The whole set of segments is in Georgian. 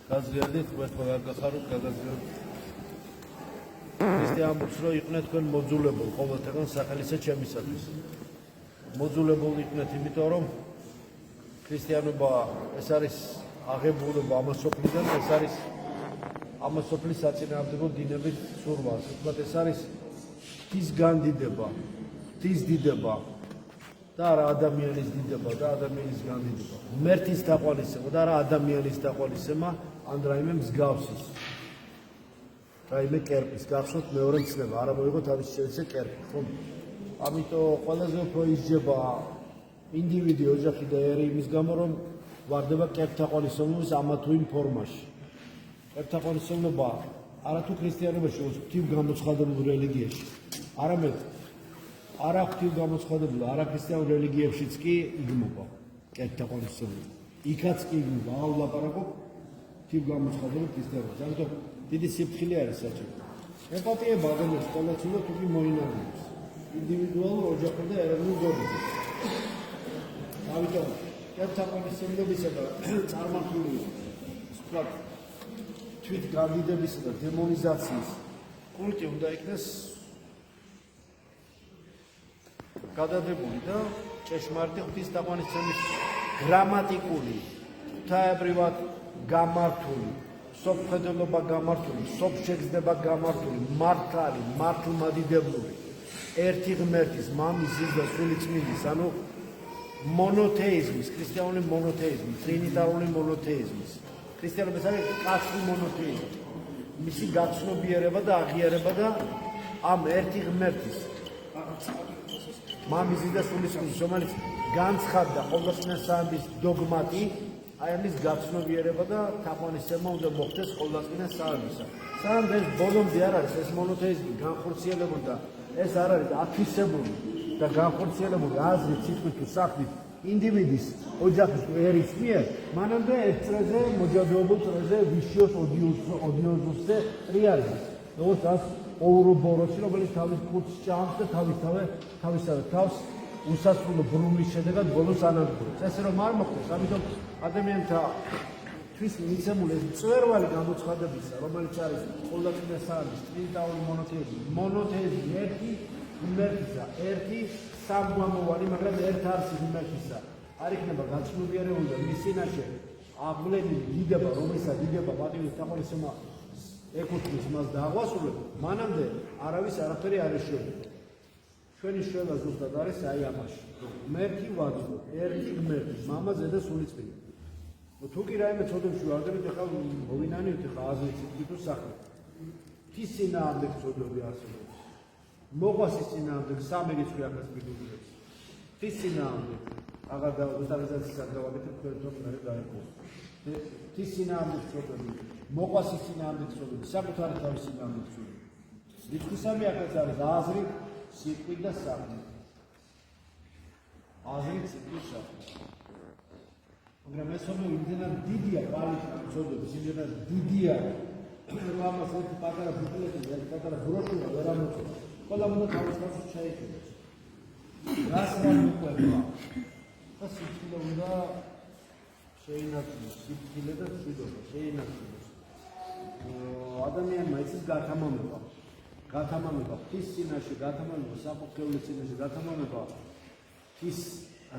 გაზრიალით ყველა გაგახაროთ გაგაზრიალოთ ქრისტიანებს რო იყვნენ თქვენ მოძულებულ ყოველთაგან სახელისა ჩემისათვის მოძულებულ იყვნენ იმიტომ რომ ქრისტიანობა ეს არის აღებულება ამასოფლიდან ეს არის ამასოფლის საწინააღმდეგო დინების სურვა თუმცა ეს არის ის განდიდება ის დიდება და არა ადამიანის დიდება და ადამიანის განდიდება მერტის თაყვანისება და არა ადამიანის თაყვანისება ან რაიმე მსგავსის რაიმე კერპის გახსოვთ მეორე მცნება არა მოიღო თავის შეეცე კერპი ხო ამიტომ ყველაზე უფრო ისჯება ინდივიდი ოჯახი და ერი იმის გამო რომ ვარდება კერპთაყვანისმობის ამა თუ იმ ფორმაში კერპთაყვანისმობა არა თუ ქრისტიანობაში ღვთივ გამოცხადებულ რელიგიაში არამედ არა ღვთივ გამოცხადებულ არა ქრისტიანულ რელიგიებშიც კი იგმობა კერპთაყვანისმობა იქაც კი იგმობა აულაპარაკობ ღვთივ გამოცხადებულ ქრისტიანობას ამიტომ დიდი სიფრთხილე არის საჭირო ემპათიება ადამიანს ყოველწლიურად თუ კი მოინარჩუნებს ინდივიდუალურ ოჯახურ და ეროვნულ ზოგადად ამიტომ კერპთაყვანისმობისა და წარმართული ვთქვათ თვით განდიდებისა და დემონიზაციის კულტი უნდა იქნეს გადადებული და ჭეშმარიტი ღვთისთაყვანისმობის გრამატიკული ღვთაებრივად გამართული სოფხედელობა გამართული სოფშეგრძნება გამართული მართალი მართლმადიდებლური ერთი ღმერთის მამის ზის და სულიწმინდის ანუ მონოთეიზმის ქრისტიანული მონოთეიზმი ტრინიტარული მონოთეიზმის ქრისტიანობის არის კაცრი მონოთეიზმი მისი გაცნობიერება და აღიარება და ამ ერთი ღმერთის მამის ზის და სულიწმინდის რომელიც განცხადდა ყოვლადწმინდა საამბის დოგმატი აი ამის გაცნობიერება და თაყვანისცემა უნდა მოხდეს ყოვლადწმინდა საამბისა სანამ ეს ბოლომდე არ არის ეს მონოთეიზმი განხორციელებული და ეს არ არის ათვისებული და განხორციელებული აზრით სიტყვით თუ სახით ინდივიდის ოჯახის ერის მიერ მანამდე ერთ წრეზე მოჯადოებულ წრეზე ვიშიოს ოდიოზუსზე ტრიალიზმს როგორც ას ოურობოროსი რომელიც თავის ხუთს ჭამს და თავისთავად თავს უსასრულო ბრუნვის შედეგად ბოლოს ანადგურებს ესე რომ არ მოხდეს ამიტომ ადამიანთა თვის მიცემული ეს მწვერვალი გამოცხადებისა რომელიც არის ყოვლადწმინდა საამბის ტრინიტარული მონოთეიზმი ერთი ღმერთისა ერთი სამგვამოვანი მაგრამ ერთ არსი ღმერთისა არ იქნება გაცნობიერებული და მის წინაშე აღვლენილი დიდება რომელსაც დიდება პატივის თაყვანისცემა ეკუთვნის მას და აღვასრულებს მანამდე არავის არაფერი არ ეშველება ჩვენი შველა ზუსტად არის აი ამაში ღმერთი ვაძლო ერთი ღმერთი მამაზე და სულიწმინდე თუ კი რაიმე ცოდებში ვარდებით ახლა მოვინანიოთ ახლა აზრით სიტყვით თუ სახით თის წინააღმდეგ ცოდები არსებობს მოყვასის წინააღმდეგ სამი რიცხვი ახაც მიდუღებს თის წინააღმდეგ აღარ დავუსტარიზაციას დავაკეთებ თქვენ არ გაიგო თის წინააღმდეგ ცოდები მოყვასის წინააღმდეგ ცოდები საკუთარი თავის წინააღმდეგ ცოდები რიცხვი სამი ახაც არის აზრი სიტყვი და სახით აზრი სიტყვი სახით მაგრამ ეს რომ იმდენად დიდია კვალიტეტი ცოდების იმდენად დიდია რომ ამას ერთი პატარა ბუკლეტი ერთი პატარა ბროშურა ვერ ამოწევს ყველა უნდა თავის შეეჭებს რას მოყვება და სიტყვი უნდა შეინარჩუნოს სიტყვი და სიტყვა შეინარჩუნოს ადამიანმა იცის გათამამება ღვთის წინაშე გათამამება საფუძვლის წინაშე გათამამება ის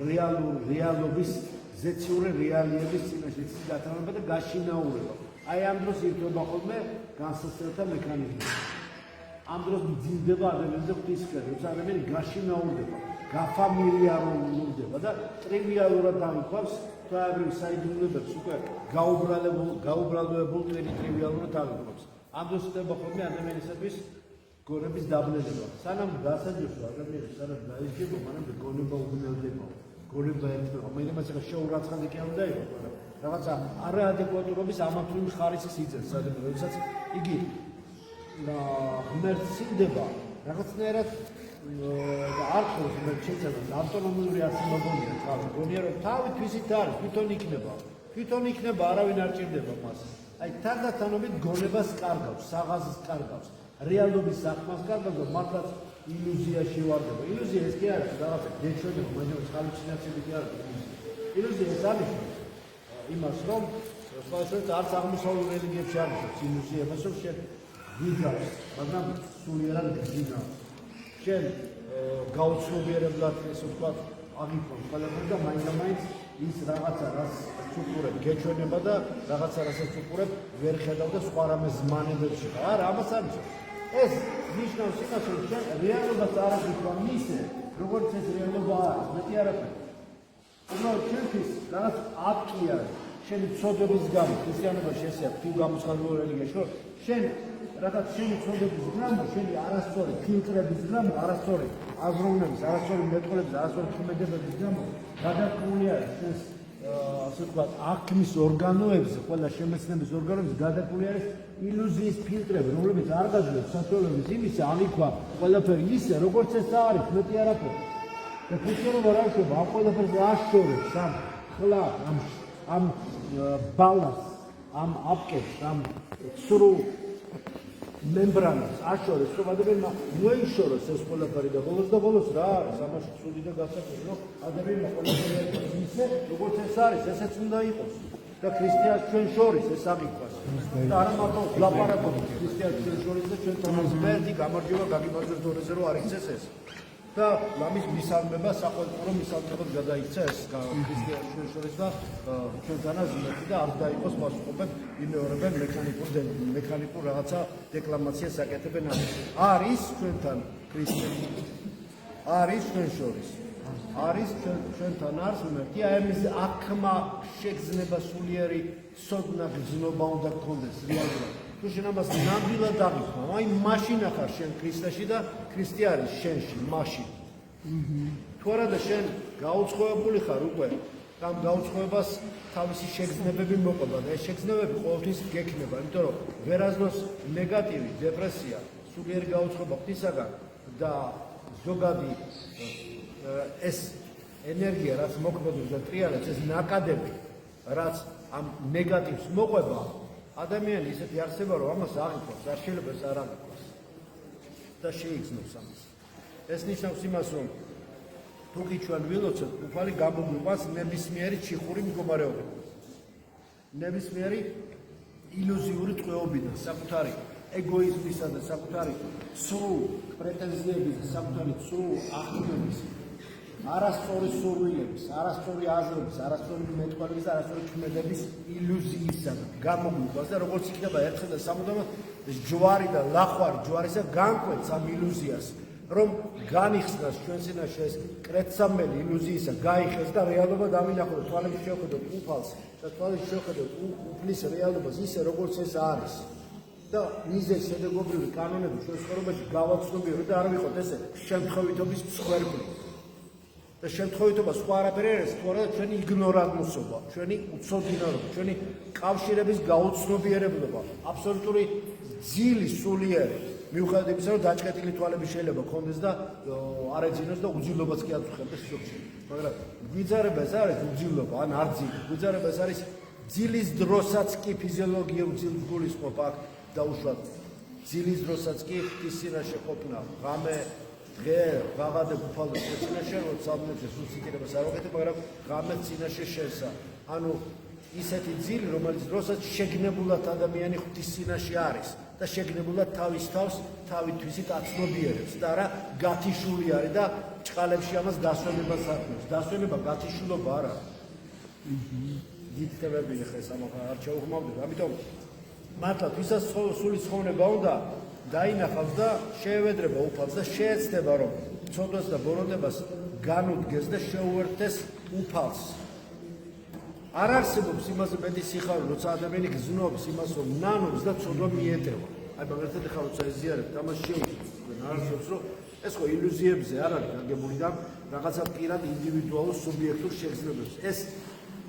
რეალობის ზეციური რეალიების წინაშე ის გათამამება და გაშინაურება აი ამ დროს ირკვევა ხოლმე განსაცდელთა მექანიზმი ამ დროს მძიმდება ადამიანზე ღვთისკენ როცა ადამიანი გაშინაურდება გაფამილიარულდება და ტრივიალურად დაიქვავს ღვთაებრივ საიდუმლოებებს უკვე გაუბრალდებულ ტრივიალურად დაიქვავს ამ დროს ხდება ხოლმე ადამიანისათვის გონების დაბნელება სანამ დასაჯებს ადამიანს სანამ დაიჯება მანამდე გონება უგნელდება გონება ერთდება მე იმას ახლა შეურაცხადი კი არ უნდა იყოს მაგრამ რაღაცა არაადეკვატურობის ამა თუ იმ ხარისხს იწევს ადამიანი როდესაც იგი ღმერთს სინდება რაღაცნაირად არ ხოს ღმერთ შეცადოს ავტონომიური არსებობაა თავი გონია რომ თავი თვისით არის თვითონ იქნება არავინ არ ჭირდება მას აი თანდათანობით გონებას კარგავს საღაზს კარგავს რეალობის საქმას კარგავს მართლაც ილუზიაში ვარდება ილუზია ეს კი არის რაღაცა გეჩვენება მაგრამ ჰალუცინაციები კი არის ილუზია ეს არის იმას რომ სხვადასხვა არც აღმოსავლურ რელიგიებში არ არის ილუზია, რომ შენ ვიძავს, მაგრამ სულიერად გძინავ. შენ გაუცნობიერებლად ესე ვთქვათ აღიქვამს ყველაფერი და მაინც ის რაღაცა რაც უყურებ გეჩვენება და რაღაცა რასაც უყურებ ვერ ხედავ და სხვა რამე ზმანებელში ხარ. არა, ამას არ ნიშნავს. ეს ნიშნავს იმას, რომ შენ რეალობას არ აღიქვამ ისე, როგორც ეს რეალობა არის, მეტი არაფერი. უბრალოდ ჩვენთვის რაღაც აქტი არის. შენი ცოდების გამო, ქრისტიანობაში ესეა, თუ გამოცხადებული რელიგიაში, რომ შენ რაღაც შენი ცოდების გამო, შენი არასწორი ფილტრების გამო, არასწორი აზროვნების, არასწორი მეტყველების, არასწორი ქმედებების გამო გადაკვირვული არის შენს ასე ვთქვათ, აღქმის ორგანოებზე, ყველა შემეცნების ორგანოებზე გადაკვირვული არის ილუზიის ფილტრები, რომლებიც არ გაძლევს საშუალებას იმისა, აღიქვა ყველაფერი ისე, როგორც ეს არის, მეტი არაფერი. და ქრისტიანობა რა შევა, ამ ყველაფერზე აშორებს ამ ხლას, ამ ბალანს, ამ აპკებს, ამ სრულ membranas აშორებს, რომ ადამიანმა მოიშოროს ეს ყველაფერი და ბოლოს რა არის, ამაში ცუდი და გასაკვირი, რომ ადამიანმა ყველაფერი არის ისე, როგორც ეს არის, ესეც უნდა იყოს. და ქრისტიანს ჩვენ შორის ეს აღიქვას. და არა მარტო ლაპარაკობთ ქრისტიანს ჩვენ შორის და ჩვენთანაც ერთი გამარჯვება გაგიმარჯვებს დონეზე, რომ არ იქცეს ეს. და ლამის მისალმება საყოველთაო მისალმებად გადაიქცა ეს ქრისტიანს ჩვენ შორის და ჩვენთანაც მეტი და არ დაიყოს პასუხობენ იმეორებენ მექანიკურ რაღაცა დეკლამაციას აკეთებენ არის ჩვენთან ქრისტიანი არის ჩვენ შორის არის ჩვენთან არის მეტი აი ამის აქმა შეგრძნება სულიერი სოდნა გზნობა უნდა გქონდეს რეალურად თუ შენ ამას ნამდვილად აღიქვა აი მაშინა ხარ შენ ქრისტეში და ქრისტე არის შენში მაშინ თუ არა და შენ გაუცხოებული ხარ უკვე ამ გაუცხოებას თავისი შეგრძნებები მოყვება და ეს შეგრძნებები ყოველთვის გექნება იმიტომ რომ ვერაზნოს ნეგატივი დეპრესია სულიერი გაუცხოება ღვთისაგან და ზოგადი ეს ენერგია რაც მოქმედებს და ტრიალებს ეს ნაკადები რაც ამ ნეგატივს მოყვება ადამიანი ისეთი არსება რომ ამას აღიქვას არ შეიძლება ეს არ აღიქვას და შეიგრძნობს ამას ეს ნიშნავს იმას რომ თუკი ჩვენ ვილოცოთ უფალი გამოგვიყვანს ნებისმიერი ჩიხური მდგომარეობა ნებისმიერი ილუზიური ტყვეობიდან საკუთარი ეგოიზმისა და საკუთარი სრულ პრეტენზიების და საკუთარი სრულ აღქმების არასწორი სურვილების, არასწორი აზრების, არასწორი მეტყველების და არასწორი ქმედების ილუზიისგან გამოგვიყვანს და როგორც იქნება ერთხელ და სამუდამოდ ეს ჯვარი და ლახვარი ჯვარისა განკვეთს ამ ილუზიას რომ განიხსნას ჩვენ წინაშე ეს კრეცამელი ილუზიისა გაიხეს და რეალობა დავინახოთ თვალებით შევხედოთ უფალს და თვალით შევხედოთ უფლის რეალობას ისე როგორც ეს არის და მიზეზ შედეგობრივი კანონები ჩვენ ცხოვრებაში გავაცნობიეროთ და არ ვიყოთ ესე შემთხვევითობის მსხვერპლი და შემთხვევითობა სხვა არაფერი არის თუ არა ჩვენი იგნორანტობა, ჩვენი უცოდინარობა, ჩვენი კავშირების გაუცნობიერებლობა, აბსოლუტური ძილი სულიერი მიუხედავად იმისა, რომ დაჭკეტილი თვალები შეიძლება გქონდეს და არ ეძინოს და უძილობას კი აწუხებდეს შოქში. მაგრამ გვიძარება ეს არის უძილობა, ან არ ძილი. გვიძარება ეს არის ძილის დროსაც კი ფიზიოლოგია უძილს გულისხმობ აქ დაუშვათ. ძილის დროსაც კი ღვთის წინაშე ყოფნა, ღამე დღე ვაღადე უფალოს წინაშე რომ სამნებზე სულსიკირებას არ ვაკეთებ, მაგრამ ღამე წინაშე შენსა. ანუ ისეთი ძილი, რომელიც დროსაც შეგნებულად ადამიანი ღვთის წინაშე არის და შეგნებულად თავის თავს თავითვისით აცნობიერებს და არა გათიშული არის და ჭყალებში ამას დასვენებას აკეთებს. დასვენება გათიშულობა არ არის. დიდთებები ხეს ამახა არ ჩაუღმავდეთ. ამიტომ მართლა ვისაც სული ცხოვრება უნდა დაინახავს და შეევედრება უფალს და შეეცდება რომ ცოდვას და ბოროტებას განუდგეს და შეუერთდეს უფალს. არ არსებობს იმაზე მეტი სიხარულე, როცა ადამიანი გზნობს იმას, რომ ნანობს და ცოდვა მიეტევა. აი მაგალითად ახლა როცა ეზიარებთ, ამას შეუძლებს. არ არსებობს, რომ ეს ხო ილუზიებზე არ არის გაგებული და რაღაცა პირად ინდივიდუალურ სუბიექტურ შეგრძნებებს. ეს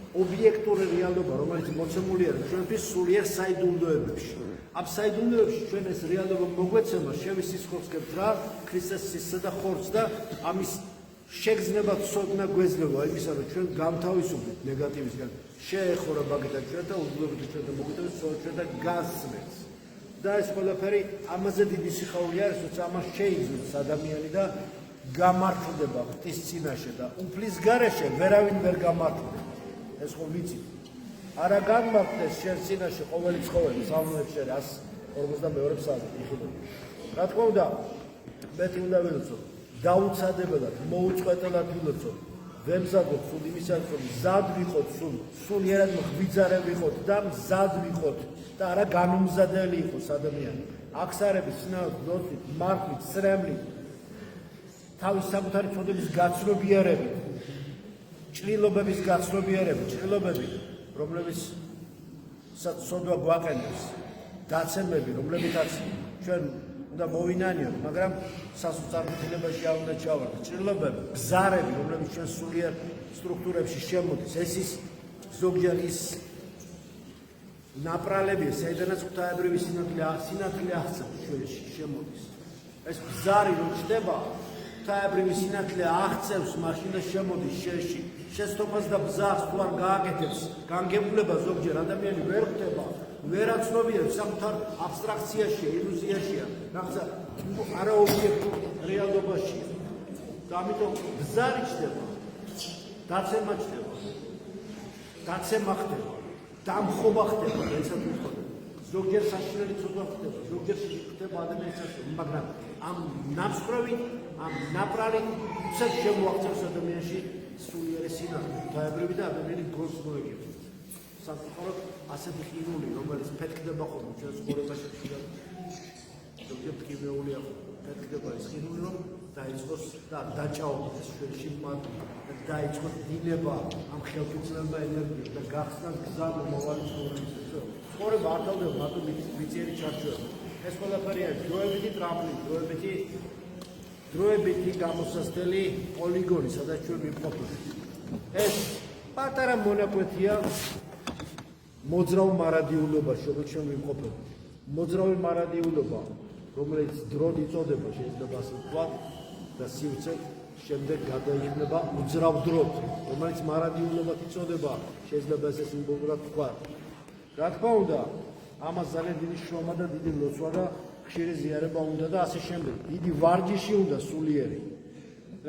ობიექტური რეალობა, რომელიც მოცემული არის ჩვენთვის სულიერ საიდუმლოებებში. ამ საიდუმლოებში ჩვენ ეს რეალობა მოგვეცემა, შევისისხლოსკებთ რა, ქრისტეს სისხლსა და ხორცს და ამის შეგრძნება ცოდნა გვეძლევა იმისა, რომ ჩვენ გამთავისუფლდით ნეგატივისგან, შეეხურა მაგითა ჩვენ და უძლებით ჩვენ და მოგიტევს ჩვენ და გასმენს. და ეს ყველაფერი ამაზე დიდი სიხაული არის, როცა ამას შეიძინოს ადამიანი და გამართლდება ღვთის წინაშე და უფლის გარეშე ვერავინ ვერ გამართლდება. ეს ხო ვიცით. არა განმარტეს შენ წინაშე ყოველი ცხოველი სამნოებს შენ 152 საათი იხილები. რა თქმა უნდა, მეტი უნდა ვილოცო, დაუცადებელად, მოუწყვეტელად ვილოცო, ვემზადოთ სულ იმისას, რომ მზად ვიყოთ სულ ერად ღვიძარე ვიყოთ და მზად ვიყოთ და არა განუმზადებელი იყოს ადამიანი. აქსარების, სნაოთ, ნოცვით, მართლით, სრემლით, თავის საკუთარი წოდების გაცნობიერებით, ჭრილობების გაცნობიერებით, ჭრილობები, რომლებიც სოდვა გვაყენებს, დაცემები, რომლებითაც ჩვენ უნდა მოვინანიოთ, მაგრამ სასწავლებლებში არ უნდა ჩავარდეთ. ჭრილობები, გზარები, რომლებიც ჩვენ სულიერ სტრუქტურებში შემოდის, ეს ის ზოგჯერ ის ნაპრალებია, საიდანაც ღვთაებრივი სინათლე აღწევს ჩვენში შემოდის. ეს გზარი რო ჩდება, ღვთაებრივი სინათლე აღწევს, მაშინ და შემოდის შენში. შეცდომას და ბზას თუ არ გააკეთებს, განგებულება ზოგჯერ ადამიანი ვერ ხვდება, ვერ აცნობიერებს საკუთარ აბსტრაქციაშია, ილუზიაშია, რაღაცა არაობიექტურ რეალობაშია. და ამიტომ გზარი ჩდება, დაცემა ჩდება, დაცემა ხდება. დამხობა ხდება, ეცად უხდება. ზოგჯერ საშინელი ცოდვა ხდება, ზოგჯერ ხდება ადამიანის, მაგრამ ამ ნაცვლობით, ამ ნაპრალით უცებ შემოაღწევს ადამიანში სულიერი სინათლე, ღვთაებრივი და ადამიანი გულს მოეგებს. სამწუხაროდ ასეთი ყინული, რომელიც ფეთქდება ხოლმე ჩვენს ცხოვრებაში, ზოგჯერ ტკივეულია, ფეთქდება ეს ყინული, რომ დაიწყოს და დაჭაობდეს ჩვენში მათი და დაიწყოს დინება ამ ხელფიცხელება ენერგიით და გახსნას გზა მომავალი ცხოვრებისათვის. ცხოვრება არ თავდება მარტო მიწიერი ჩარჩოება. ეს ყველაფერია დროებითი ტრამპლინი, დროებითი გამოსასწრელი პოლიგონი, სადაც ჩვენ ვიმყოფებით. ეს პატარა მონაკვეთია მოძრავ მარადიულობაში, რომელიც ჩვენ ვიმყოფებით. მოძრავი მარადიულობა, რომელიც დროდ იწოდება, შეიძლება ასე ვთქვათ, და სივრცე შემდეგ გადაიხდება უძრავ დროდ, რომელიც მარადიულობად იწოდება, შეიძლება ესე სიმბოლურად ვთქვათ. რა თქმა უნდა, ამას ძალიან დიდი შრომა და დიდი ლოცვა და ხშირი ზიარება უნდა და ასე შემდეგ. დიდი ვარჯიში უნდა სულიერი.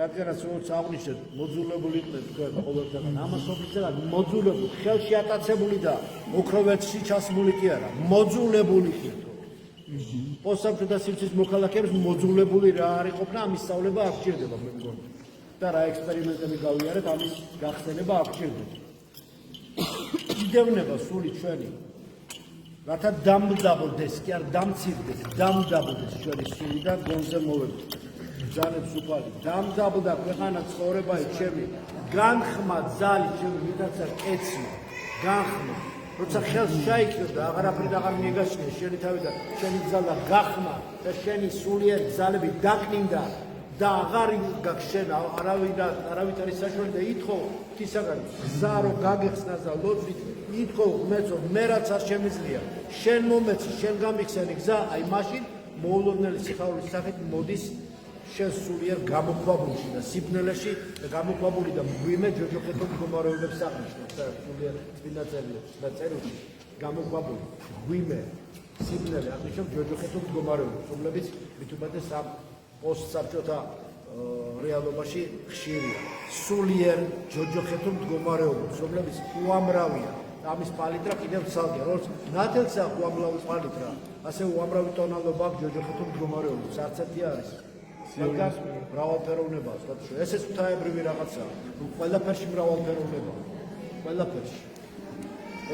რადგანაც როგორც აღნიშნეთ, მოძულებული იყვნენ თქვენ ყოველდღე. ამას ოფიციალურად მოძულებული, ხელში ატაცებული და ოქროვეთში ჩასმული კი არა, მოძულებული ხით. პოსტსაბჭოთა სივრცის მოქალაქეებს მოძულებული რა არის ყოფნა, ამის სწავლება არ გჭირდება მე მგონი. და რა ექსპერიმენტები გავიარეთ, ამის გახსენება არ გჭირდება. იდევნება სული ჩვენი, რათა დამძაბოდეს, კი არ დამცირდეს, დამძაბოდეს ჩვენი სული და გონზე მოვედით. ძალებს უფალი, დამძაბდა ქვეყანა ცხოვრება ჩემი, განხმა ძალი ჩემი მიდაცა კეცი, განხმა. როცა ხელს შაიკრდა, აღარაფერი აღარ მიეგაშნია შენი თავი და შენი ძალა გახმა და შენი სულიერი ძალები დაკნინდა და აღარ გაგშენა არავითარ საშუალება და ითხოვ ღვთისაგან გზა რომ გაგეხსნას და ლოცვით ითხოვ ღმერთო მე რაც არ შემიძლია შენ მომეცი შენ გამიხსენი გზა აი მაშინ მოულოდნელი სიხარულის სახით მოდის შენ სულიერ გამოქვაბულში და სიბნელეში და გამოქვაბული და მღვიმე ჯოჯოხეთო მდგომარეობებს აღნიშნავს და სულიერ წმინდა წერილში გამოქვაბული მღვიმე სიბნელე აღნიშნავს ჯოჯოხეთო მდგომარეობებს რომლებიც მithumetes ამ პოსტსაბჭოთა რეალობაში ხშირია სულიერ ჯოჯოხეთო მდგომარეობებს რომლებიც უამრავია ამის პალიტრა კიდევ ცალკე როგორც ნათელსა უამრავი პალიტრა ასე უამრავი ტონალობა აქვს ჯოჯოხეთო მდგომარეობებს არც ერთი არის მაგრამ მრავალფეროვნება, ესეც ღვთაებრივი რაღაცაა. ყველაფერში მრავალფეროვნება. ყველაფერში.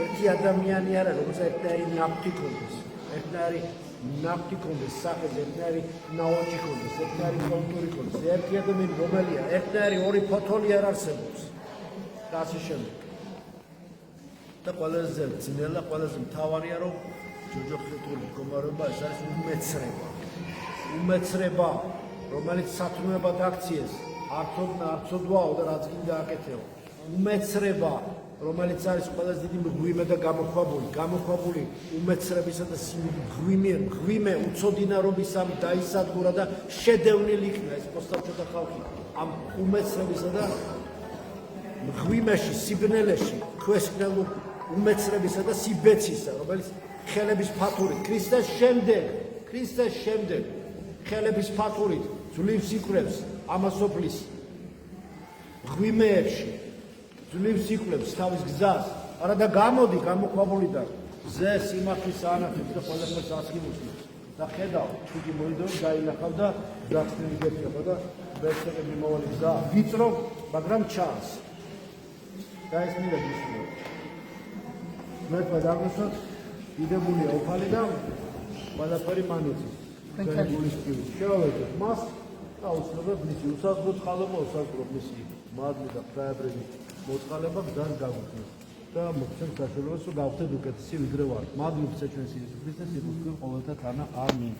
ერთი ადამიანი არა, რომელსაც ერთნაირი ნაფტი ქონდეს, ერთნაირი ნაფტი ქონდეს, სახეზე ერთნაირი ნაოჭი ქონდეს, ერთნაირი კონტური ქონდეს. ერთი ადამიანი რომელია, ერთნაირი ორი ფოთოლი არ არსებობს. და ასე შემდეგ. და ყველაზე ძნელა, ყველაზე მთავარია, რომ ჯოჯოხეთული მდგომარეობა ეს არის უმეცრება. რომელიც სათნოებად აქციეს, არცოდვაო და რაც კიდე აკეთეო. უმეცრება, რომელიც არის ყველაზე დიდი მღვიმე და გამოქვაბული უმეცრებისა და მღვიმე უცოდინარობისა დაისადგურა და შედევნილი იქნა ეს პოსტსაბჭოთა ხალხი ამ უმეცრებისა და მღვიმეში, სიბნელეში, ქვესკნელ უმეცრებისა და სიბეცისა, რომელიც ხელების ფათურით, ქრისტეს შემდეგ ხელების ფათურით ძლივს იკვრებს ამასოფლის მღვიმეებში, ძლივს იკვრებს თავის გზას არა და გამოდი გამოქვაბული და ზე სიმართლის ანათებს და ყველაფერს ასკიმოს და ხედავ თუგი მოიდო დაინახავ და გახსნილი გექნება და ბერცები მოვალი გზა ვიწრო მაგრამ ჩანს და ეს მინდა გისურვო მე გადავსვათ იდებულია უფალი და ყველაფერი მანიცის გულისკივი შევავედეთ მას და უცნობად მისი უსაზღრო წყალობა უსაზღრო მისი მადლი და ფრაებრები მოწყალება გზას გაგვხსნას და მოგცემ საშუალებას რომ გავხდეთ უკეთესი ვიდრე ვართ მადლობთ ჩვენს იესო ქრისტეს სიყვარული ყოველთა თანა ამინ